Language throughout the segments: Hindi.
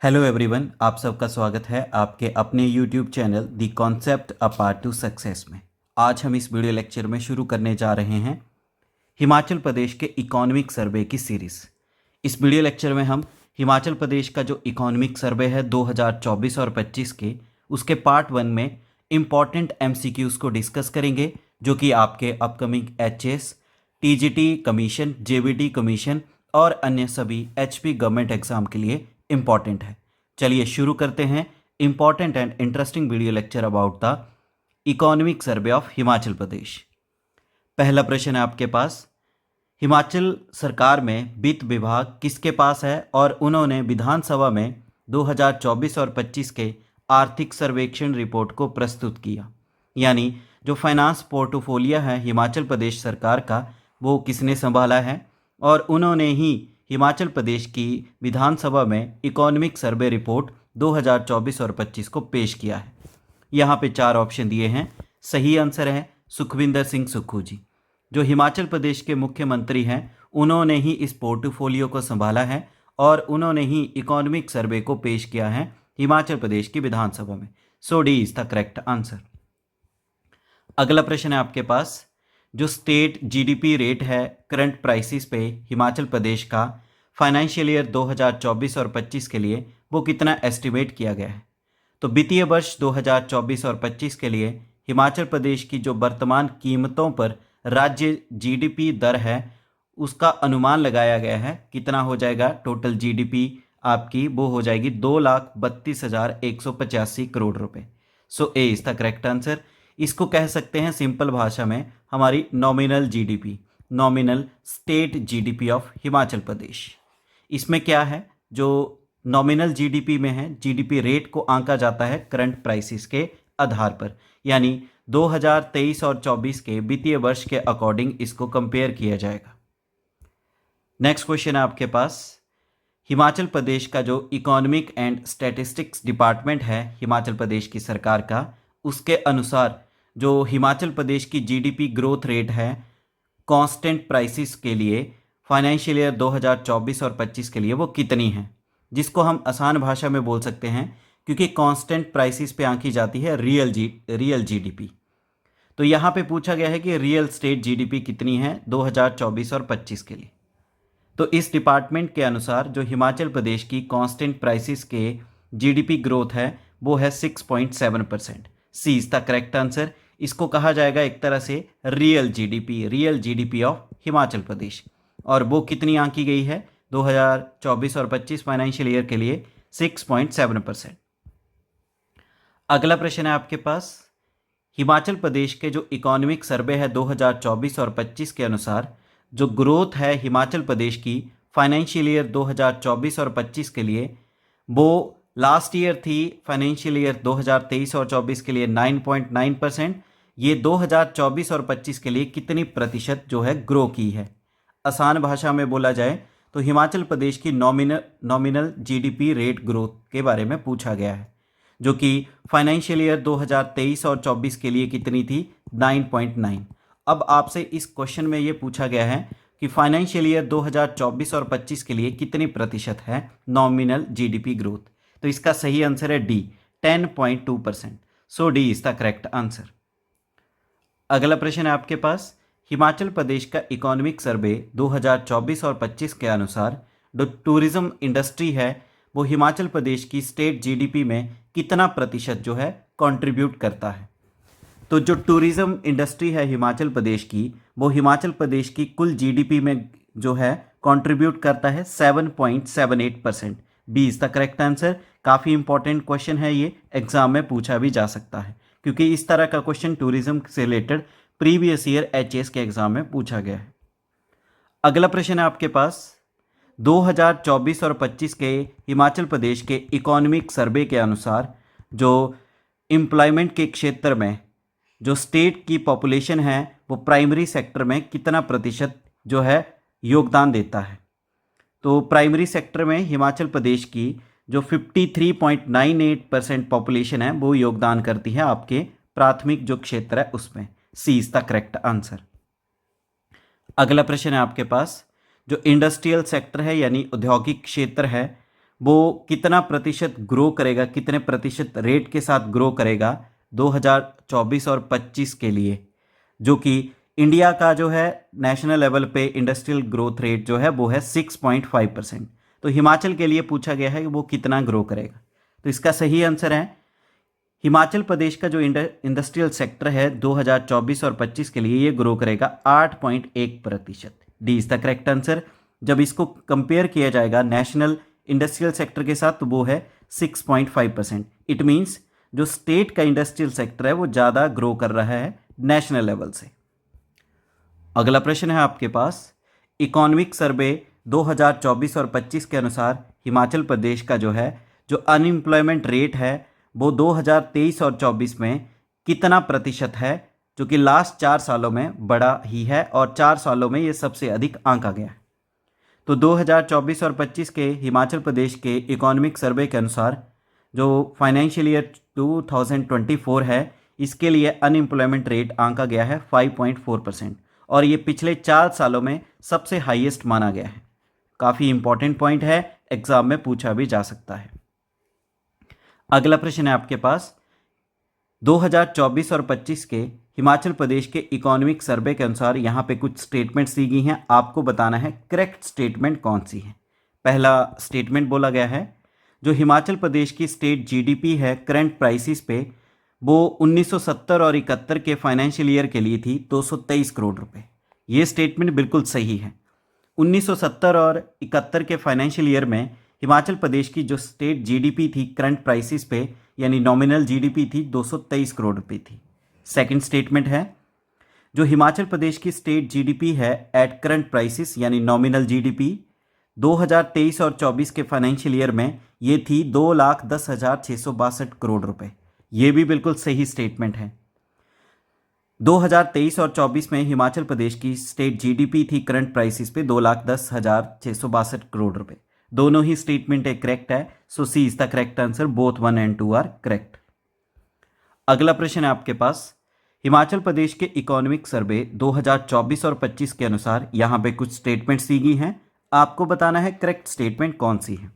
हेलो एवरीवन, आप सबका स्वागत है आपके अपने YouTube channel the concept a part two success में। आज हम इस वीडियो लेक्चर में शुरू करने जा रहे हैं हिमाचल प्रदेश के इकोनॉमिक सर्वे की सीरीज़। इस वीडियो लेक्चर में हम हिमाचल प्रदेश का जो इकोनॉमिक सर्वे है 2024 और 25 के, उसके पार्ट 1 में इम्पॉर्टेंट एमसीक्यूज़ को डिस्कस करेंगे, जो कि आपके upcoming HS, TGT commission, JBT commission और अन्य सभी एचपी गवर्नमेंट एग्जाम के लिए इम्पॉर्टेंट है। चलिए शुरू करते हैं important and interesting video lecture about the economic survey of Himachal Pradesh. पहला प्रश्न है आपके पास, हिमाचल सरकार में वित्त विभाग किसके पास है और उन्होंने विधानसभा में 2024 और 25 के आर्थिक सर्वेक्षण रिपोर्ट को प्रस्तुत किया। यानी जो फाइनेंस पोर्टफोलियो है हिमाचल प्रदेश सरकार का, वो किसने संभाला है और उन्होंने ही हिमाचल प्रदेश की विधानसभा में इकोनॉमिक सर्वे रिपोर्ट 2024 और 25 को पेश किया है। यहाँ पे 4 ऑप्शन दिए हैं। सही आंसर है सुखविंदर सिंह सुक्खू जी, जो हिमाचल प्रदेश के मुख्यमंत्री हैं। उन्होंने ही इस पोर्टफोलियो को संभाला है और उन्होंने ही इकोनॉमिक सर्वे को पेश किया है हिमाचल प्रदेश की विधानसभा में। So D is the correct answer. अगला प्रश्न है आपके पास, जो स्टेट जीडीपी रेट है करंट प्राइसेस पे हिमाचल प्रदेश का फाइनेंशियल ईयर 2024 और 25 के लिए, वो कितना एस्टिमेट किया गया है। तो वित्तीय वर्ष 2024 और 25 के लिए हिमाचल प्रदेश की जो वर्तमान कीमतों पर राज्य जीडीपी दर है, उसका अनुमान लगाया गया है। कितना हो जाएगा टोटल जीडीपी आपकी, वो हो जाएगी 2,32,185 करोड़ रुपए। So A is the correct answer. इसको कह सकते हैं सिंपल भाषा में हमारी nominal GDP, nominal state GDP of Himachal Pradesh. इसमें क्या है, जो नॉमिनल जीडीपी में है, जीडीपी रेट को आंका जाता है करंट प्राइसेस के आधार पर, यानी 2023 और 24 के वित्तीय वर्ष के अकॉर्डिंग इसको कंपेयर किया जाएगा। नेक्स्ट क्वेश्चन है आपके पास, हिमाचल प्रदेश का जो इकोनॉमिक एंड स्टैटिस्टिक्स डिपार्टमेंट है हिमाचल प्रदेश की सरकार का, उसके अनुसार जो हिमाचल प्रदेश की जीडीपी ग्रोथ रेट है कांस्टेंट प्राइसेस के लिए फाइनेंशियल ईयर 2024 और 25 के लिए, वो कितनी है, जिसको हम आसान भाषा में बोल सकते हैं, क्योंकि कांस्टेंट प्राइसेस पे आंकी जाती है रियल जीडीपी। तो यहाँ पे पूछा गया है कि रियल स्टेट जीडीपी कितनी है 2024 और 25 के लिए। तो इस डिपार्टमेंट के अनुसार जो हिमाचल प्रदेश की कांस्टेंट प्राइसेस के जीडीपी ग्रोथ है वो है 6.7%। सी इज द करेक्ट आंसर। इसको कहा जाएगा एक तरह से रियल जीडीपी ऑफ हिमाचल प्रदेश, और वो कितनी आंकी गई है 2024 और 25 फाइनेंशियल ईयर के लिए 6.7%। अगला प्रश्न है आपके पास, हिमाचल प्रदेश के जो इकोनॉमिक सर्वे है 2024 और 25 के अनुसार जो ग्रोथ है हिमाचल प्रदेश की फाइनेंशियल ईयर 2024 और 25 के लिए, वो लास्ट ईयर थी फाइनेंशियल ईयर 2023 और 24 के लिए 9.9%। ये 2024 और 25 के लिए कितनी प्रतिशत जो है ग्रो की है। आसान भाषा में बोला जाए तो हिमाचल प्रदेश की नॉमिनल जीडीपी रेट ग्रोथ के बारे में पूछा गया है, जो कि फाइनेंशियल ईयर 2023 और 24 के लिए कितनी थी 9.9। अब आपसे इस क्वेश्चन में ये पूछा गया है कि फाइनेंशियल ईयर 2024 और 25 के लिए कितनी प्रतिशत है नॉमिनल जीडीपी ग्रोथ। तो इसका सही आंसर है D, 10.2%। So D is the correct answer. अगला प्रश्न है आपके पास, हिमाचल प्रदेश का इकोनॉमिक सर्वे 2024 और 25 के अनुसार जो टूरिज्म इंडस्ट्री है वो हिमाचल प्रदेश की स्टेट जीडीपी में कितना प्रतिशत जो है कंट्रीब्यूट करता है। तो जो टूरिज्म इंडस्ट्री है हिमाचल प्रदेश की, वो हिमाचल प्रदेश की कुल जीडीपी में जो है कंट्रीब्यूट करता है 7.78%। B is the correct answer. काफ़ी इंपॉर्टेंट क्वेश्चन है, ये एग्जाम में पूछा भी जा सकता है, क्योंकि इस तरह का क्वेश्चन टूरिज्म से रिलेटेड प्रीवियस ईयर एचएस के एग्जाम में पूछा गया है। अगला प्रश्न है आपके पास, 2024 और 25 के हिमाचल प्रदेश के इकोनॉमिक सर्वे के अनुसार जो एम्प्लॉयमेंट के क्षेत्र में जो स्टेट की पॉपुलेशन है वो प्राइमरी सेक्टर में कितना प्रतिशत जो है योगदान देता है। तो प्राइमरी सेक्टर में हिमाचल प्रदेश की जो 53.98% पॉपुलेशन है वो योगदान करती है आपके प्राथमिक जो क्षेत्र है उसमें। सी इज द करेक्ट आंसर। अगला प्रश्न है आपके पास, जो इंडस्ट्रियल सेक्टर है यानी औद्योगिक क्षेत्र है वो कितना प्रतिशत ग्रो करेगा, कितने प्रतिशत रेट के साथ ग्रो करेगा 2024 और 25 के लिए, जो कि इंडिया का जो है नेशनल लेवल पे इंडस्ट्रियल ग्रोथ रेट जो है वो है 6.5%। तो हिमाचल के लिए पूछा गया है कि वो कितना ग्रो करेगा। तो इसका सही आंसर है हिमाचल प्रदेश का जो इंडस्ट्रियल सेक्टर है 2024 और 25 के लिए ये ग्रो करेगा 8.1%। D is the correct answer. जब इसको कंपेयर किया जाएगा नेशनल इंडस्ट्रियल सेक्टर के साथ तो वो है 6.5%। इट मीन्स जो स्टेट का इंडस्ट्रियल सेक्टर है वो ज़्यादा ग्रो कर रहा है नेशनल लेवल से। अगला प्रश्न है आपके पास, इकोनॉमिक सर्वे 2024 और 25 के अनुसार हिमाचल प्रदेश का जो अनएम्प्लॉयमेंट रेट है वो 2023 और 24 में कितना प्रतिशत है, जो कि लास्ट 4 सालों में बढ़ा ही है और 4 सालों में ये सबसे अधिक आंका गया है। तो 2024 और 25 के हिमाचल प्रदेश के इकोनॉमिक सर्वे के अनुसार जो फाइनेंशियल ईयर 2024 है इसके लिए अनएम्प्लॉयमेंट रेट आंका गया है 5.4% और ये पिछले 4 सालों में सबसे हाईएस्ट माना गया है। काफ़ी इंपॉर्टेंट पॉइंट है, एग्जाम में पूछा भी जा सकता है। अगला प्रश्न है आपके पास, 2024 और 25 के हिमाचल प्रदेश के इकोनॉमिक सर्वे के अनुसार यहाँ पे कुछ स्टेटमेंट्स दी गई हैं, आपको बताना है करेक्ट स्टेटमेंट कौन सी है। पहला स्टेटमेंट बोला गया है जो हिमाचल प्रदेश की स्टेट जीडीपी है करंट प्राइसेस पे वो 1970 और 71 के फाइनेंशियल ईयर के लिए थी 223 करोड़ रुपए। ये स्टेटमेंट बिल्कुल सही है। 1970 और 71 के फाइनेंशियल ईयर में हिमाचल प्रदेश की जो स्टेट जीडीपी थी करंट प्राइसेस पे यानी नॉमिनल जीडीपी थी 223 करोड़ रुपए थी। सेकंड स्टेटमेंट है जो हिमाचल प्रदेश की स्टेट जीडीपी है एट करंट प्राइसेस यानी नॉमिनल जीडीपी 2023 और 24 के फाइनेंशियल ईयर में ये थी 2,10,662 करोड़ रुपए। ये भी बिल्कुल सही स्टेटमेंट है। 2023 और 24 में हिमाचल प्रदेश की स्टेट जीडीपी थी करंट प्राइसेस पे 2,10,662 करोड़ रुपए। दोनों ही स्टेटमेंट करेक्ट है, so C is the correct answer, both 1 and 2 are correct. अगला प्रश्न है आपके पास, हिमाचल प्रदेश के इकोनॉमिक सर्वे 2024 और 25 के अनुसार यहाँ पे कुछ स्टेटमेंट्स दी गई हैं, आपको बताना है करेक्ट स्टेटमेंट कौन सी है।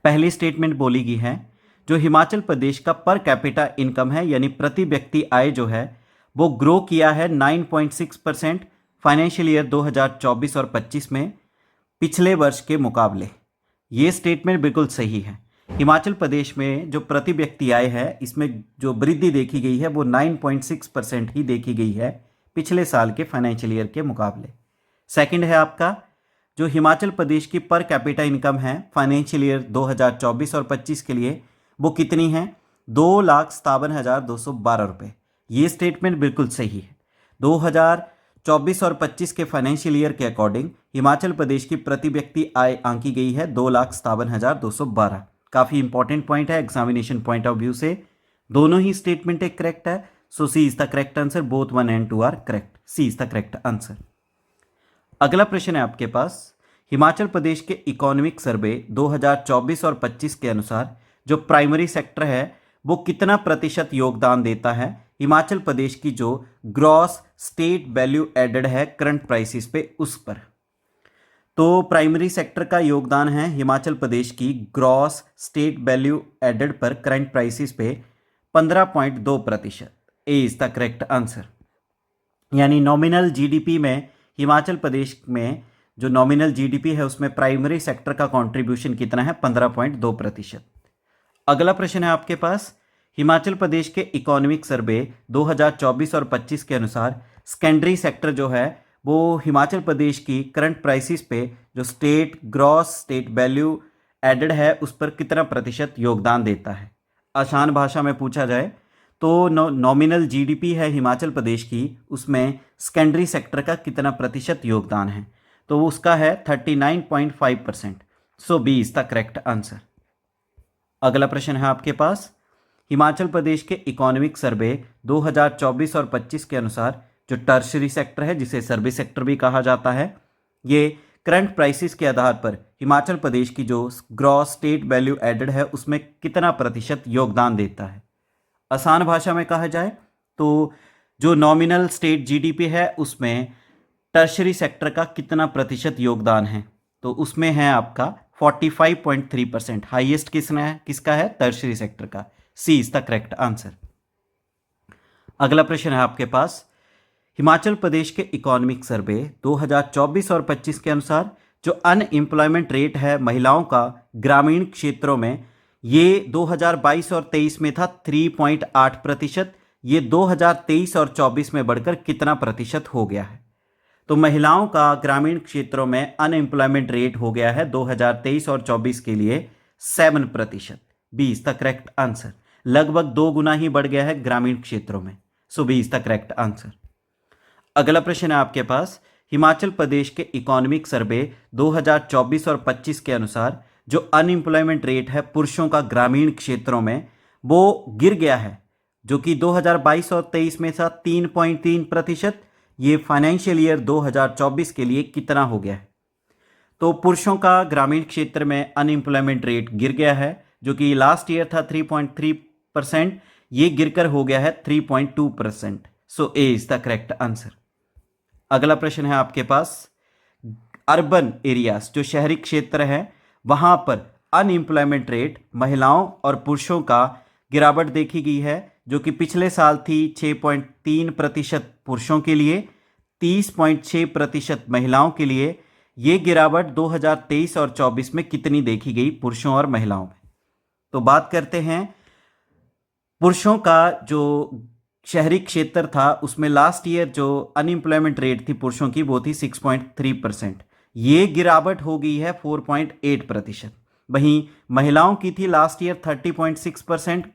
पहली स्टेटमेंट बोली गई है जो हिमाचल प्रदेश का पर कैपिटा इनकम है यानी प्रति व्यक्ति आय जो है वो ग्रो किया है 9.6% फाइनेंशियल ईयर 2024 और 25 में पिछले वर्ष के मुकाबले। ये स्टेटमेंट बिल्कुल सही है। हिमाचल प्रदेश में जो प्रति व्यक्ति आय है इसमें जो वृद्धि देखी गई है वो 9.6% ही देखी गई है पिछले साल के फाइनेंशियल ईयर के मुकाबले। सेकंड है आपका जो हिमाचल प्रदेश की पर कैपिटा इनकम है फाइनेंशियल ईयर 2024 और 25 के लिए वो कितनी है, 2,57,212 रुपये। ये स्टेटमेंट बिल्कुल सही है। 2024 और 25 के फाइनेंशियल ईयर के अकॉर्डिंग हिमाचल प्रदेश की प्रति व्यक्ति आय आंकी गई है 2,57,212। काफ़ी इंपॉर्टेंट पॉइंट है एग्जामिनेशन पॉइंट ऑफ व्यू से। दोनों ही स्टेटमेंट एक करेक्ट है, so C is the correct answer, both 1 and 2 are correct. C is the correct answer. अगला प्रश्न है आपके पास, हिमाचल प्रदेश के इकोनॉमिक सर्वे 2024 और 25 के अनुसार जो प्राइमरी सेक्टर है वो कितना प्रतिशत योगदान देता है हिमाचल प्रदेश की जो ग्रॉस स्टेट वैल्यू एडेड है करंट प्राइसेस पे उस पर। तो प्राइमरी सेक्टर का योगदान है हिमाचल प्रदेश की ग्रॉस स्टेट वैल्यू एडेड पर करंट प्राइसेस पे 15.2%। ए इज द करेक्ट आंसर। यानी नॉमिनल जीडीपी में हिमाचल प्रदेश में जो नॉमिनल जीडीपी है उसमें प्राइमरी सेक्टर का कंट्रीब्यूशन कितना है, 15.2%। अगला प्रश्न है आपके पास, हिमाचल प्रदेश के इकोनॉमिक सर्वे 2024 और 25 के अनुसार सेकेंडरी सेक्टर जो है वो हिमाचल प्रदेश की करंट प्राइसेस पे जो state gross state value added है उस पर कितना प्रतिशत योगदान देता है। आसान भाषा में पूछा जाए तो नॉमिनल जीडीपी है हिमाचल प्रदेश की, उसमें सेकेंडरी सेक्टर का कितना प्रतिशत योगदान है, तो उसका है 39.5%। So B is the correct answer. अगला प्रश्न है आपके पास, हिमाचल प्रदेश के इकोनॉमिक सर्वे 2024 और 25 के अनुसार जो टर्शरी सेक्टर है जिसे सर्विस सेक्टर भी कहा जाता है, ये करंट प्राइसेस के आधार पर हिमाचल प्रदेश की जो ग्रॉस स्टेट वैल्यू एडेड है उसमें कितना प्रतिशत योगदान देता है। आसान भाषा में कहा जाए तो जो नॉमिनल स्टेट जीडीपी है उसमें टर्शरी सेक्टर का कितना प्रतिशत योगदान है, तो उसमें है आपका 45.3%। हाईएस्ट किसका है? टर्शरी सेक्टर का। सी इज द करेक्ट आंसर। अगला प्रश्न है आपके पास, हिमाचल प्रदेश के इकोनॉमिक सर्वे 2024 और 25 के अनुसार जो अनएम्प्लॉयमेंट रेट है महिलाओं का ग्रामीण क्षेत्रों में, ये 2022 और 23 में था 3.8%। ये 2023 और 24 में बढ़कर कितना प्रतिशत हो गया है? तो महिलाओं का ग्रामीण क्षेत्रों में अनएम्प्लॉयमेंट रेट हो गया है 2023 और 24 के लिए 7%। B is the correct answer. लगभग 2 गुना ही बढ़ गया है ग्रामीण क्षेत्रों में। So B is the correct answer. अगला प्रश्न है आपके पास, हिमाचल प्रदेश के इकोनॉमिक सर्वे 2024 और 25 के अनुसार जो अनएम्प्लॉयमेंट रेट है पुरुषों का ग्रामीण क्षेत्रों में, वो गिर गया है, जो कि 2022 और 23 में था 3.3%। ये फाइनेंशियल ईयर 2024 के लिए कितना हो गया है? तो पुरुषों का ग्रामीण क्षेत्र में अनएम्प्लॉयमेंट रेट गिर गया है, जो कि लास्ट ईयर था 3.3%, ये गिरकर हो गया है 3.2%। सो A is the correct answer. अगला प्रश्न है आपके पास, अर्बन एरियाज जो शहरी क्षेत्र है वहां पर अनएम्प्लॉयमेंट रेट महिलाओं और पुरुषों का गिरावट देखी गई है, जो कि पिछले साल थी 6.3% पुरुषों के लिए, 30.6% महिलाओं के लिए। ये गिरावट 2023 और 24 में कितनी देखी गई पुरुषों और महिलाओं में? तो बात करते हैं पुरुषों का जो शहरी क्षेत्र था उसमें लास्ट ईयर जो अनएम्प्लॉयमेंट रेट थी पुरुषों की वो थी 6.3%। ये गिरावट हो गई है 4.8%। वहीं महिलाओं की थी लास्ट ईयर 30.6%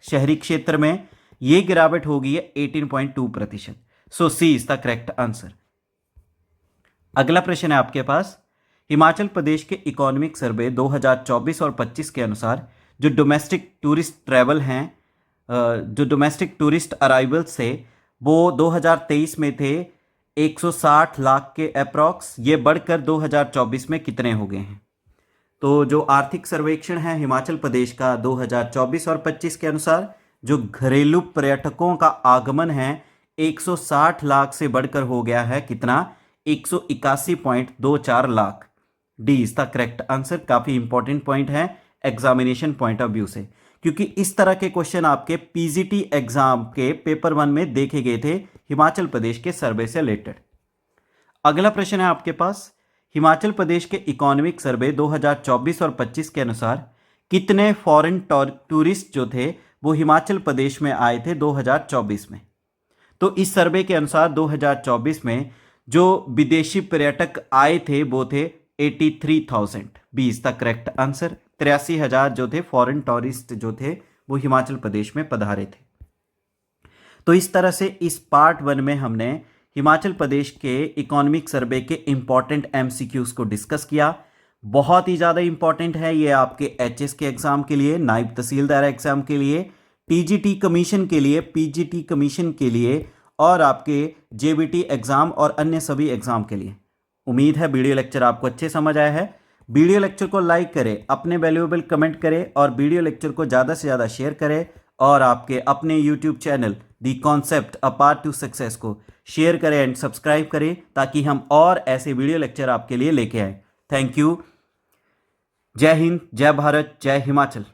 शहरी क्षेत्र में, ये गिरावट हो गई है 18.2%। सो C is the correct answer. अगला प्रश्न है आपके पास, हिमाचल प्रदेश के इकोनॉमिक सर्वे 2024 और 25 के अनुसार जो डोमेस्टिक टूरिस्ट ट्रैवल हैं, जो डोमेस्टिक टूरिस्ट अराइवल्स थे वो 2023 में थे 160 लाख के अप्रॉक्स, ये बढ़कर 2024 में कितने हो गए हैं? तो जो आर्थिक सर्वेक्षण है हिमाचल प्रदेश का 2024 और 25 के अनुसार जो घरेलू पर्यटकों का आगमन है 160 लाख से बढ़कर हो गया है कितना? 181.24 lakh. D is the correct answer. काफी इंपॉर्टेंट पॉइंट है एग्जामिनेशन पॉइंट ऑफ व्यू से, क्योंकि इस तरह के क्वेश्चन आपके पीजीटी एग्जाम के पेपर 1 में देखे गए थे हिमाचल प्रदेश के सर्वे से रिलेटेड। अगला प्रश्न है आपके पास, हिमाचल प्रदेश के इकोनॉमिक सर्वे 2024 और 25 के अनुसार कितने फॉरेन टूरिस्ट जो थे वो हिमाचल प्रदेश में आए थे 2024 में? तो इस सर्वे के अनुसार 2024 में जो विदेशी पर्यटक आए थे वो थे 83,000। B is the correct answer. 83,000 जो थे फॉरेन टूरिस्ट जो थे वो हिमाचल प्रदेश में पधारे थे। तो इस तरह से इस पार्ट 1 में हमने हिमाचल प्रदेश के इकोनॉमिक सर्वे के इंपॉर्टेंट एमसीक्यूज को डिस्कस किया। बहुत ही ज़्यादा इंपॉर्टेंट है ये आपके एचएस के एग्जाम के लिए, नायब तहसीलदार एग्जाम के लिए, टीजीटी कमीशन के लिए, पीजीटी कमीशन के लिए और आपके जेबीटी एग्जाम और अन्य सभी एग्जाम के लिए। उम्मीद है वीडियो लेक्चर आपको अच्छे समझ आया है। वीडियो लेक्चर को लाइक करें, अपने वैल्यूएबल कमेंट करें और वीडियो लेक्चर को ज़्यादा से ज़्यादा शेयर करें और आपके अपने YouTube channel the concept a part two success को शेयर करें एंड सब्सक्राइब करें ताकि हम और ऐसे वीडियो लेक्चर आपके लिए लेके आए। Thank you. जय हिंद, जय भारत, जय हिमाचल।